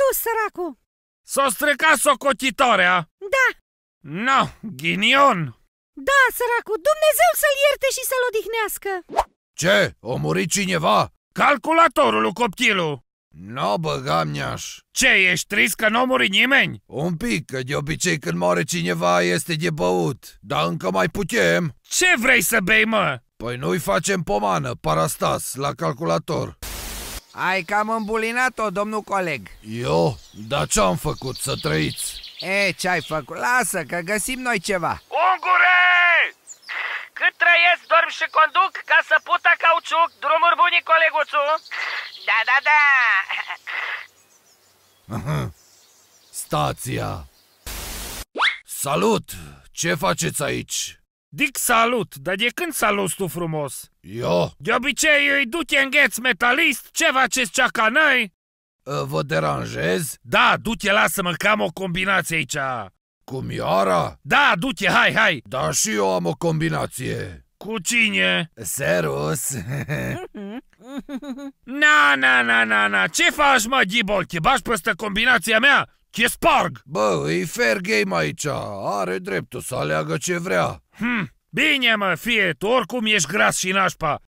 dus, săracu. S-o stricat socotitoarea? Da. No, ghinion. Da, săracu, Dumnezeu să-l ierte și să-l odihnească. Ce? O murit cineva? Calculatorul lui copilul. N-o băga mneaș. Ce, ești trist că n-o muri nimeni? Un pic, că de obicei când moare cineva este de băut. Dar încă mai putem. Ce vrei să bei, mă? Păi noi facem pomană, parastas, la calculator. Ai cam îmbulinat-o, domnul coleg. Eu? Dar ce-am făcut să trăiți? Ce-ai făcut? Lasă, că găsim noi ceva. Ungure! Cât trăiesc, dorm și conduc ca să pută cauciuc. Drumuri buni, coleguțu. Da, da, da. Stația. Salut! Ce faceți aici? Dic salut, dar de când saluți tu frumos? Eu? De obicei îi du-te în gheț metalist, ce faceți ceacanăi? Vă deranjez? Da, du-te, lasă-mă că am o combinație aici. Cu Mioara? Da, du-te, hai. Da, și eu am o combinație. Cu cine? Serus. Na, ce faci, mă, Ghibol? Te bași peste combinația mea? Te sparg! Bă, e fair game aici. Are dreptul să aleagă ce vrea. Bine, mă, fie, tu oricum ești gras și nașpa.